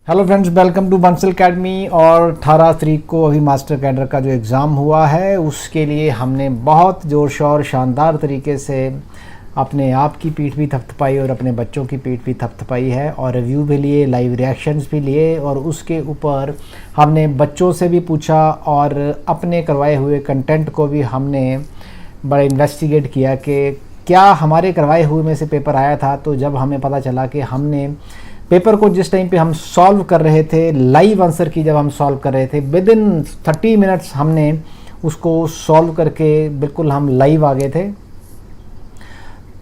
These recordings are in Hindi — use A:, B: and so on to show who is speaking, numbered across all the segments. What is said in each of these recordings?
A: Hello friends, welcome to Bansal academy. और 18 तारीख को अभी मास्टर कैडर का जो एग्ज़ाम हुआ है उसके लिए हमने बहुत ज़ोर शोर शानदार तरीके से अपने आप की पीठ भी थपथपाई और अपने बच्चों की पीठ भी थपथपाई है और रिव्यू भी लिए, लाइव रिएक्शंस भी लिए और उसके ऊपर हमने बच्चों से भी पूछा और अपने करवाए हुए कंटेंट को भी हमने बड़ा इन्वेस्टिगेट किया कि क्या हमारे करवाए हुए में से पेपर आया था। तो जब हमें पता चला कि हमने पेपर को जिस टाइम पे हम सॉल्व कर रहे थे, लाइव आंसर की जब हम सॉल्व कर रहे थे, विद इन 30 मिनट्स हमने उसको सॉल्व करके बिल्कुल हम लाइव आ गए थे।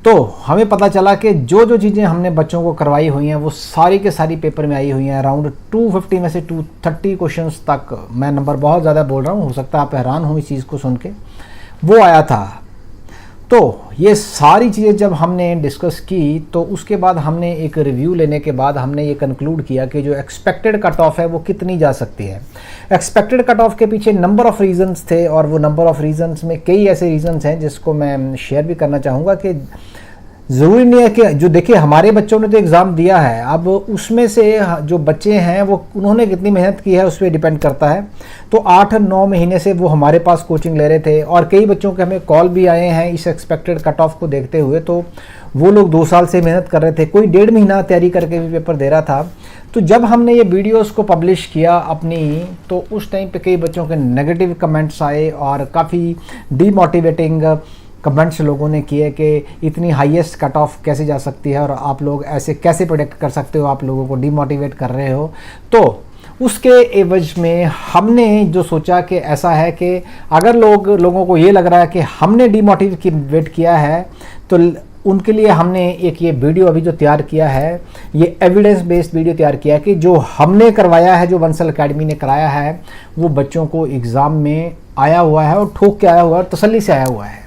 A: तो हमें पता चला कि जो जो चीज़ें हमने बच्चों को करवाई हुई हैं वो सारी के सारी पेपर में आई हुई हैं। अराउंड 250 में से 230 क्वेश्चंस तक, मैं नंबर बहुत ज़्यादा बोल रहा हूँ, हो सकता है आप हैरान हो इस चीज़ को सुन के, वो आया था। तो ये सारी चीज़ें जब हमने डिस्कस की तो उसके बाद हमने एक रिव्यू लेने के बाद हमने ये कंक्लूड किया कि जो एक्सपेक्टेड कट ऑफ है वो कितनी जा सकती है। एक्सपेक्टेड कट ऑफ के पीछे नंबर ऑफ़ रीजंस थे और वो नंबर ऑफ़ रीजंस में कई ऐसे रीजंस हैं जिसको मैं शेयर भी करना चाहूँगा कि ज़रूरी नहीं है कि जो देखिए हमारे बच्चों ने तो एग्ज़ाम दिया है, अब उसमें से जो बच्चे हैं वो उन्होंने कितनी मेहनत की है उस पर डिपेंड करता है। तो 8-9 महीने से वो हमारे पास कोचिंग ले रहे थे और कई बच्चों के हमें कॉल भी आए हैं इस एक्सपेक्टेड कट ऑफ को देखते हुए। तो वो लोग 2 साल से मेहनत कर रहे थे, कोई 1.5 महीना तैयारी करके भी पेपर दे रहा था। तो जब हमने ये वीडियोस को पब्लिश किया अपनी, तो उस टाइम पे कई बच्चों के नेगेटिव कमेंट्स आए और काफ़ी डीमोटिवेटिंग कमेंट्स लोगों ने किए कि इतनी हाईएस्ट कट ऑफ कैसे जा सकती है और आप लोग ऐसे कैसे प्रेडिक्ट कर सकते हो, आप लोगों को डीमोटिवेट कर रहे हो। तो उसके एवज में हमने जो सोचा कि ऐसा है कि अगर लोगों को ये लग रहा है कि हमने डीमोटिवेट किया है तो उनके लिए हमने एक ये वीडियो अभी जो तैयार किया है, ये एविडेंस बेस्ड वीडियो तैयार किया है कि जो हमने करवाया है, जो बंसल अकेडमी ने कराया है, वो बच्चों को एग्ज़ाम में आया हुआ है और ठोक के आया हुआ है और तसल्ली से आया हुआ है।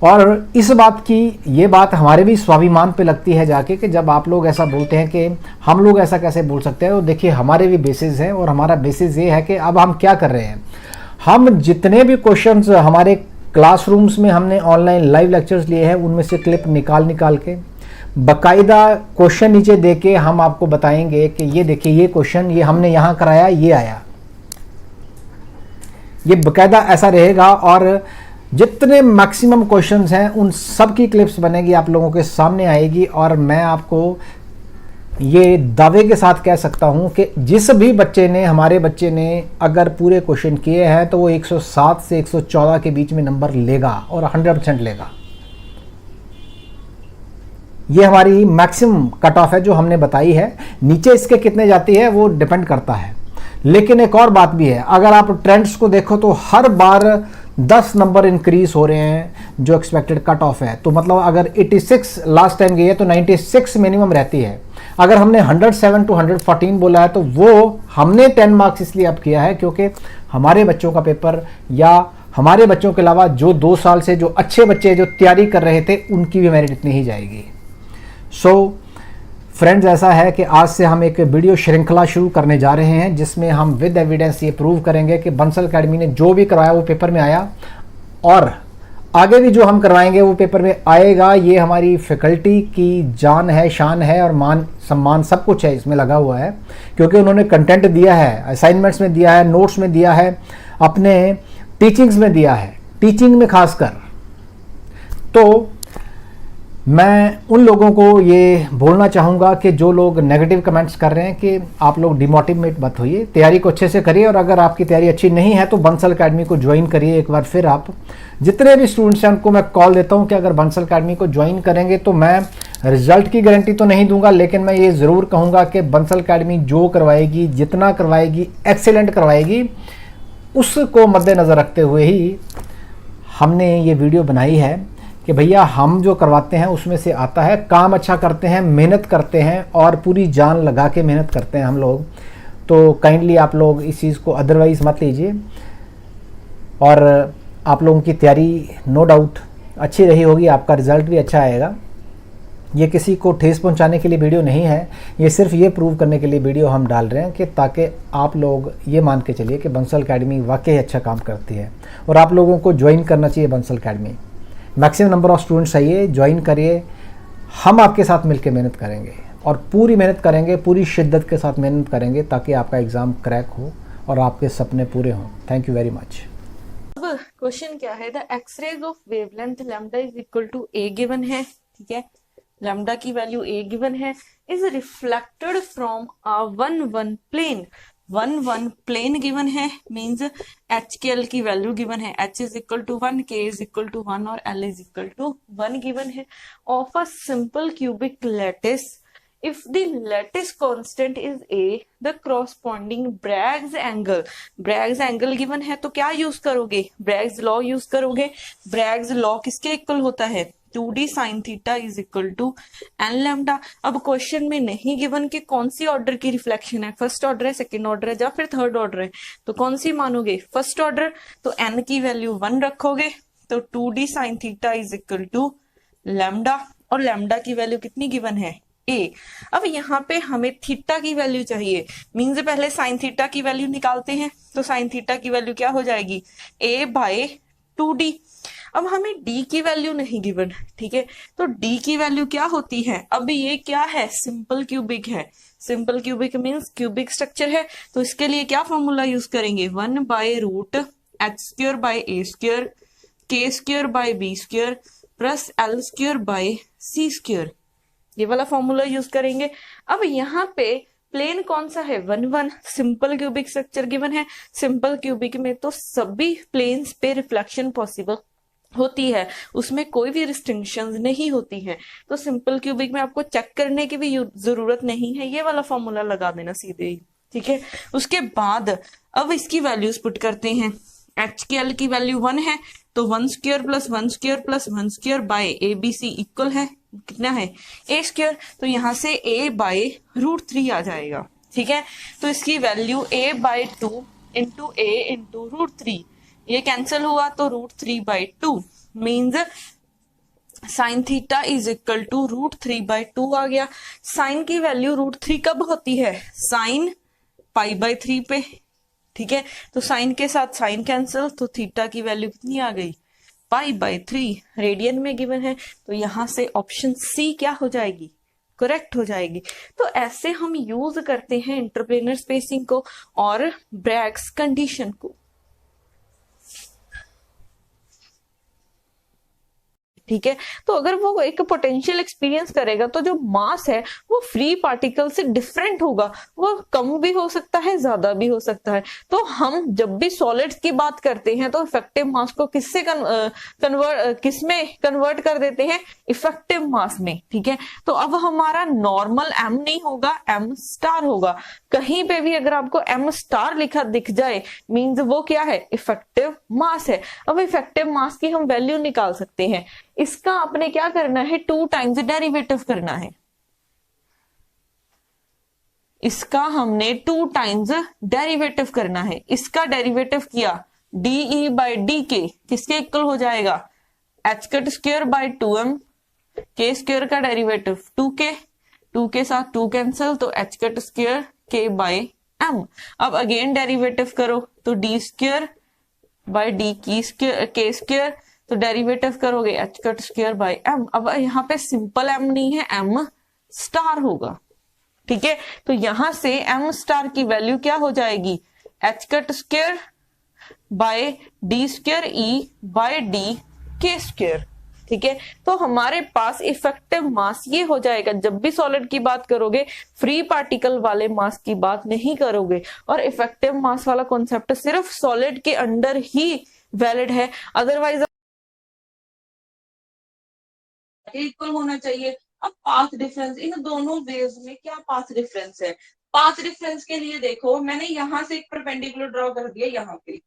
A: और इस बात की ये बात हमारे भी स्वाभिमान पे लगती है जाके कि जब आप लोग ऐसा बोलते हैं कि हम लोग ऐसा कैसे बोल सकते हैं। तो देखिए हमारे भी बेसिस हैं और हमारा बेसिस ये है कि अब हम क्या कर रहे हैं, हम जितने भी क्वेश्चंस हमारे क्लासरूम्स में हमने ऑनलाइन लाइव लेक्चर्स लिए हैं उनमें से क्लिप निकाल के बाकायदा क्वेश्चन नीचे दे के हम आपको बताएंगे कि ये देखिए ये क्वेश्चन ये हमने यहाँ कराया, ये आया, ये बाकायदा ऐसा रहेगा। और जितने मैक्सिमम क्वेश्चंस हैं उन सब की क्लिप्स बनेगी, आप लोगों के सामने आएगी। और मैं आपको ये दावे के साथ कह सकता हूं कि जिस भी बच्चे ने, हमारे बच्चे ने अगर पूरे क्वेश्चन किए हैं तो वो 107 से 114 के बीच में नंबर लेगा और 100% लेगा। ये हमारी मैक्सिमम कट ऑफ है जो हमने बताई है। नीचे इसके कितने जाती है वो डिपेंड करता है। लेकिन एक और बात भी है, अगर आप ट्रेंड्स को देखो तो हर बार 10 नंबर इंक्रीज हो रहे हैं जो एक्सपेक्टेड कट ऑफ है। तो मतलब अगर 86 लास्ट टाइम गई है तो 96 मिनिमम रहती है। अगर हमने 107 to 114 बोला है तो वो हमने 10 मार्क्स इसलिए अप किया है क्योंकि हमारे बच्चों का पेपर, या हमारे बच्चों के अलावा जो 2 साल से जो अच्छे बच्चे जो तैयारी कर रहे थे उनकी भी मेरिट इतनी ही जाएगी। सो फ्रेंड्स, ऐसा है कि आज से हम एक वीडियो श्रृंखला शुरू करने जा रहे हैं जिसमें हम विद एविडेंस ये प्रूव करेंगे कि बंसल अकेडमी ने जो भी करवाया वो पेपर में आया और आगे भी जो हम करवाएंगे वो पेपर में आएगा। ये हमारी फैकल्टी की जान है, शान है और मान सम्मान सब कुछ है इसमें लगा हुआ है क्योंकि उन्होंने कंटेंट दिया है, असाइनमेंट्स में दिया है, नोट्स में दिया है, अपने टीचिंग्स में दिया है, टीचिंग में खासकर। तो मैं उन लोगों को ये बोलना चाहूँगा कि जो लोग नेगेटिव कमेंट्स कर रहे हैं कि आप लोग डिमोटिवेट मत होइए, तैयारी को अच्छे से करिए। और अगर आपकी तैयारी अच्छी नहीं है तो बंसल अकेडमी को ज्वाइन करिए एक बार फिर। आप जितने भी स्टूडेंट्स हैं उनको मैं कॉल देता हूँ कि अगर बंसल अकेडमी को ज्वाइन करेंगे तो मैं रिजल्ट की गारंटी तो नहीं दूंगा, लेकिन मैं ये ज़रूर कहूँगा कि बंसल अकेडमी जो करवाएगी, जितना करवाएगी, एक्सेलेंट करवाएगी। उसको मद्देनज़र रखते हुए ही हमने ये वीडियो बनाई है कि भैया हम जो करवाते हैं उसमें से आता है, काम अच्छा करते हैं, मेहनत करते हैं और पूरी जान लगा के मेहनत करते हैं हम लोग। तो काइंडली आप लोग इस चीज़ को अदरवाइज़ मत लीजिए। और आप लोगों की तैयारी नो डाउट अच्छी रही होगी, आपका रिज़ल्ट भी अच्छा आएगा। ये किसी को ठेस पहुंचाने के लिए वीडियो नहीं है, ये सिर्फ ये प्रूव करने के लिए वीडियो हम डाल रहे हैं कि ताकि आप लोग ये मान के चलिए कि बंसल अकेडमी वाकई अच्छा काम करती है और आप लोगों को ज्वाइन करना चाहिए Bansal academy. Maximum number of students आइए, ज्वाइन करिए, हम आपके साथ मिलकर मेहनत करेंगे। और पूरी मेहनत करेंगे, पूरी शिद्दत के साथ मेहनत करेंगे ताकि आपका एग्ज़ाम क्रैक हो और आपके सपने पूरे हों। Thank you very much.
B: अब क्वेश्चन क्या है, the X-rays of wavelength lambda is equal to A given है, ठीक है, लैम्डा की वैल्यू ए गिवन है, is reflected from a one one plane, one one plane given है, मींस एच के एल की वैल्यू गिवन है, H is equal to 1, K is equal to 1 और L is equal to 1 given है, of a simple cubic lattice, if the lattice constant is a, the corresponding Bragg's angle given है, तो क्या यूज करोगे, Bragg's लॉ यूज करोगे। Bragg's लॉ किसके इक्वल होता है, 2d sin theta is equal to N lambda. अब क्वेश्चन में नहीं गिवन कि कौन सी ऑर्डर की रिफ्लेक्शन है, फर्स्ट ऑर्डर है, सेकंड ऑर्डर है, या फिर थर्ड ऑर्डर है, तो कौन सी मानोगे, फर्स्ट ऑर्डर, तो n की वैल्यू 1 रखोगे, तो 2d sin theta is equal to lambda, और लैम्डा की वैल्यू कितनी गिवन है, ए। अब यहाँ पे हमें थीटा की वैल्यू चाहिए, मीन्स पहले साइन थीटा की वैल्यू निकालते हैं, तो साइन थीटा की वैल्यू क्या हो जाएगी, ए बाय 2d। अब हमें d की वैल्यू नहीं गिवन, ठीक है, तो d की वैल्यू क्या होती है, अब ये क्या है, सिंपल क्यूबिक है, simple cubic means cubic structure है, तो इसके लिए क्या फॉर्मूला यूज करेंगे, 1 by root h square by a square, k square by b square plus l square by c square, ये वाला फॉर्मूला यूज करेंगे। अब यहाँ पे प्लेन कौन सा है, 1 1, सिंपल क्यूबिक स्ट्रक्चर गिवन है, सिंपल क्यूबिक में तो सभी प्लेन्स पे रिफ्लेक्शन पॉसिबल होती है, उसमें कोई भी रिस्ट्रिक्शंस नहीं होती है, तो सिंपल क्यूबिक में आपको चेक करने की भी जरूरत नहीं है, ये वाला फॉर्मूला लगा देना सीधे ही, ठीक है। उसके बाद अब इसकी वैल्यूज पुट करते हैं, एच के एल की वैल्यू 1 है, तो 1 square plus 1 square plus 1 square by A B C equal है कितना है, ए स्क्वायर, तो यहां से ए बाय रूट 3 आ जाएगा, ठीक है, तो इसकी value A by 2 into A into root 3, ये कैंसिल हुआ तो root 3 by 2 means sine theta is equal to root 3 by 2 आ गया। साइन की वैल्यू रूट 3 कब होती है, साइन पाई बाय 3 पे, ठीक है, तो साइन के साथ साइन कैंसिल, तो थीटा की वैल्यू कितनी आ गई, पाई बाय 3 रेडियन में गिवन है, तो यहां से ऑप्शन सी क्या हो जाएगी, करेक्ट हो जाएगी। तो ऐसे हम यूज करते हैं इंटरप्लेनर स्पेसिंग को और ब्रैग्स कंडीशन को, ठीक है। तो अगर वो एक पोटेंशियल एक्सपीरियंस करेगा तो जो मास है वो फ्री पार्टिकल से डिफरेंट होगा, वो कम भी हो सकता है, ज्यादा भी हो सकता है। तो हम जब भी सॉलिड्स की बात करते हैं तो इफेक्टिव मास को किससे किसमें कन्वर्ट कर देते हैं, इफेक्टिव मास में, ठीक है। तो अब हमारा नॉर्मल एम नहीं होगा, एम स्टार होगा, कहीं पे भी अगर आपको एम स्टार लिखा दिख जाए मींस वो क्या है, इफेक्टिव मास है। अब इफेक्टिव मास की हम वैल्यू निकाल सकते हैं, इसका आपने क्या करना है, 2 टाइम्स डेरिवेटिव करना है, इसका हमने 2 टाइम्स डेरिवेटिव करना है, इसका डेरिवेटिव किया डीई बाय डी के किसके इक्वल हो जाएगा, H cut square bye 2m, के स्क्वायर का डेरिवेटिव 2k, 2 के साथ 2 कैंसिल, तो H cut square K by M. अब अगेन डेरिवेटिव करो तो D square by D K square K square, तो डेरिवेटिव करोगे H cut square by M. अब यहाँ पे सिंपल एम नहीं है, एम स्टार होगा, ठीक है। तो यहां से एम स्टार की वैल्यू क्या हो जाएगी, H cut square by D square E bye D के स्क्वायर, ठीक है। तो हमारे पास इफेक्टिव मास ये हो जाएगा। जब भी सॉलिड की बात करोगे फ्री पार्टिकल वाले मास की बात नहीं करोगे, और इफेक्टिव मास वाला कॉन्सेप्ट सिर्फ सॉलिड के अंडर ही वैलिड है, अदरवाइज इक्वल होना चाहिए। अब पाथ डिफरेंस, इन दोनों वेव्स में क्या पाथ डिफरेंस है, पाथ डिफरेंस के लिए देखो मैंने यहां से एक परपेंडिकुलर ड्रॉ कर दिया, यहाँ पे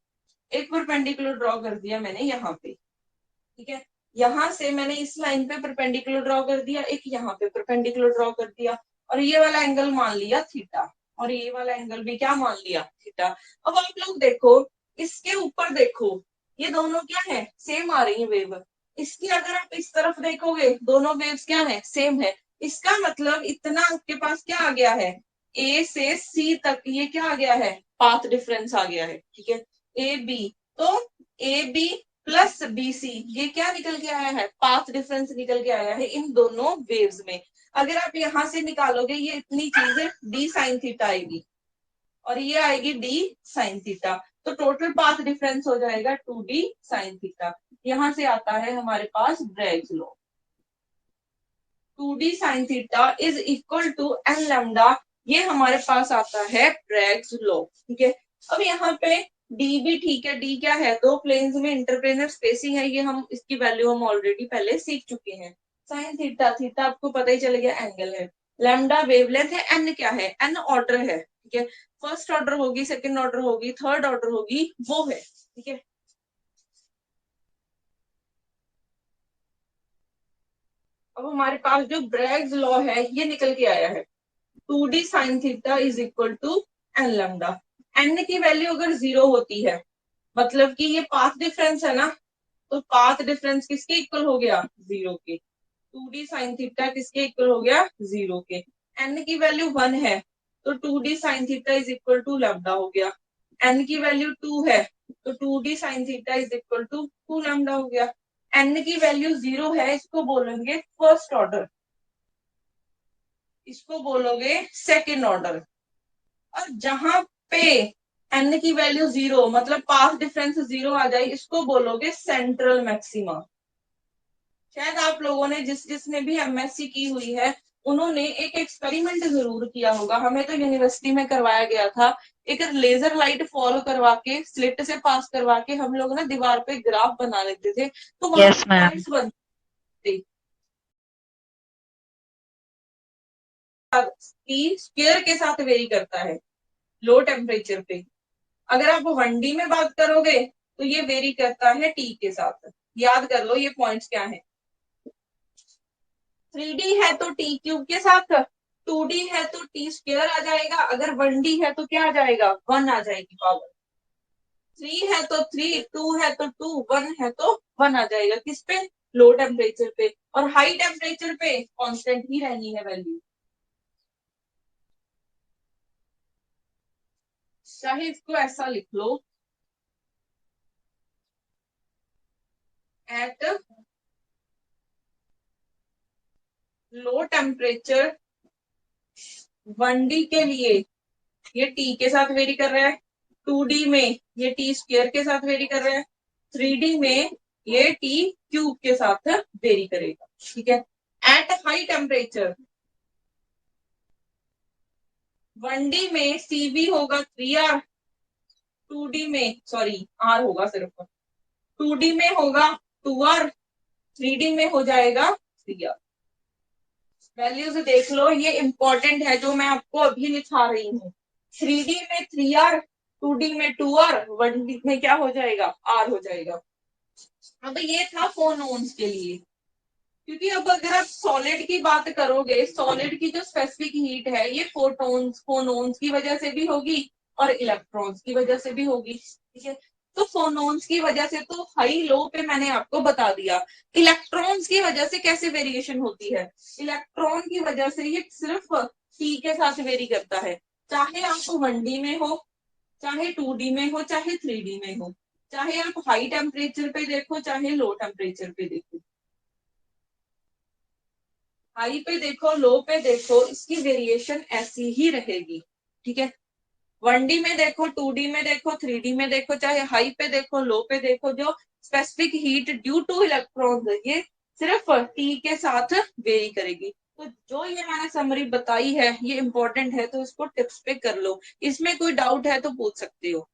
B: एक परपेंडिकुलर ड्रॉ कर दिया मैंने यहाँ पे, ठीक है। यहां से मैंने इस लाइन पे परपेंडिकुलर ड्रॉ कर दिया, एक यहाँ पे परपेंडिकुलर ड्रॉ कर दिया, और ये वाला एंगल मान लिया थीटा, और ये वाला एंगल भी क्या मान लिया, थीटा। अब आप लोग देखो इसके ऊपर देखो, ये दोनों क्या है, सेम आ रही है वेव। इसकी अगर आप इस तरफ देखोगे दोनों वेव्स क्या है, सेम है। इसका मतलब इतना आपके पास क्या आ गया है, ए से सी तक ये क्या आ गया है, पाथ डिफरेंस आ गया है, ठीक है। ए बी, तो A B plus B C ये क्या निकल के आया है, पाथ डिफरेंस निकल के आया है इन दोनों वेव्स में। अगर आप यहां से निकालोगे ये इतनी चीज डी साइन थीटा आएगी और ये आएगी डी साइन थीटा, तो टोटल पाथ डिफरेंस हो जाएगा 2d साइन थीटा। यहां से आता है हमारे पास Bragg's law, 2d sine theta is equal to N lambda, ये हमारे पास आता है ब्रैग्स लॉ। ठीक है, अब यहाँ पे d भी ठीक है, d क्या है, दो प्लेन्स में इंटरप्लेनर स्पेसिंग है, ये हम इसकी वैल्यू हम ऑलरेडी पहले सीख चुके हैं। साइन थीटा, थीटा आपको पता ही चल गया एंगल है, लैम्डा वेवलेंथ है, एन क्या है, एन ऑर्डर है। ठीक है, फर्स्ट ऑर्डर होगी, सेकंड ऑर्डर होगी, थर्ड ऑर्डर होगी, वो है। ठीक है, अब हमारे पास जो ब्रैग्स लॉ है ये निकल के आया है, 2d sine theta is equal to N lambda. N की वैल्यू अगर 0 होती है, मतलब कि ये पाथ डिफरेंस है ना, तो पाथ डिफरेंस किसके इक्वल हो गया, 0 के। 2d साइन थीटा किसके इक्वल हो गया, 0 के। एन की वैल्यू 1 है, तो 2d sine theta is equal to lambda हो गया। एन की वैल्यू 2 है, तो 2d sine theta is equal to 2 lambda हो गया। एन की वैल्यू 0 है, इसको बोलेंगे फर्स्ट ऑर्डर, इसको बोलोगे सेकेंड ऑर्डर। और जहां पे एन की वैल्यू 0 मतलब पाथ डिफरेंस 0 आ जाए, इसको बोलोगे सेंट्रल मैक्सिमा। शायद आप लोगों ने जिसने भी एमएससी की हुई है उन्होंने एक एक्सपेरिमेंट जरूर किया होगा, हमें तो यूनिवर्सिटी में करवाया गया था। एक लेजर लाइट फॉलो करवा के, स्लिट से पास करवा के हम लोग ना दीवार पे ग्राफ बना लेते थे, तो वहां
C: यस मैम।
B: पॉइंट्स बनते स्क्वायर के साथ वेरी करता है लो टेम्परेचर पे। अगर आप 1D में बात करोगे तो ये वेरी करता है टी के साथ। याद कर लो ये पॉइंट्स क्या है। 3D है तो टी क्यूब के साथ, 2D है तो टी स्क्वायर आ जाएगा, अगर 1D है तो क्या आ जाएगा, 1 आ जाएगी पावर। 3 है तो 3, 2 है तो 2, 1 है तो 1 आ जाएगा। किस पे, लो टेम्परेचर पे। और हाई टेम्परेचर पे कांस्टेंट ही रहनी है वैल्यू। चाहे इसको ऐसा लिख लो, एट लो टेम्परेचर 1D के लिए ये टी के साथ वेरी कर रहा है, 2D में ये टी स्क्वायर के साथ वेरी कर रहा है, 3D में ये टी क्यूब के साथ वेरी करेगा। ठीक है, एट हाई टेम्परेचर 1D में CV होगा 3R, 2D में सॉरी R होगा सिर्फ, 2D में होगा 2R, 3D में हो जाएगा 3R। वैल्यूज देख लो, ये इंपॉर्टेंट है जो मैं आपको अभी लिखा रही हूँ। 3D में 3R, 2D में 2R, 1D में क्या हो जाएगा, R हो जाएगा। अब ये था फोनोन्स के लिए, क्योंकि अब अगर आप सॉलिड की बात करोगे, सॉलिड की जो स्पेसिफिक हीट है ये फोनोन्स की वजह से भी होगी और इलेक्ट्रॉन्स की वजह से भी होगी। ठीक है, तो फोनोन्स की वजह से तो हाई लो पे मैंने आपको बता दिया। इलेक्ट्रॉन्स की वजह से कैसे वेरिएशन होती है, इलेक्ट्रॉन की वजह से ये सिर्फ टी के साथ वेरी करता है, चाहे आप 1D में हो, चाहे 2D में हो, चाहे 3D में हो, चाहे आप हाई टेम्परेचर पे देखो, चाहे लो टेम्परेचर पे देखो। हाई पे देखो, लो पे देखो, इसकी वेरिएशन ऐसी ही रहेगी। ठीक है, 1D में देखो, 2D में देखो, 3D में देखो, चाहे हाई पे देखो, लो पे देखो, जो specific heat due two electrons ये सिर्फ टी के साथ वेरी करेगी। तो जो ये मैंने समरी बताई है ये इंपॉर्टेंट है, तो इसको टिप्स पे कर लो, इसमें कोई डाउट है तो पूछ सकते हो।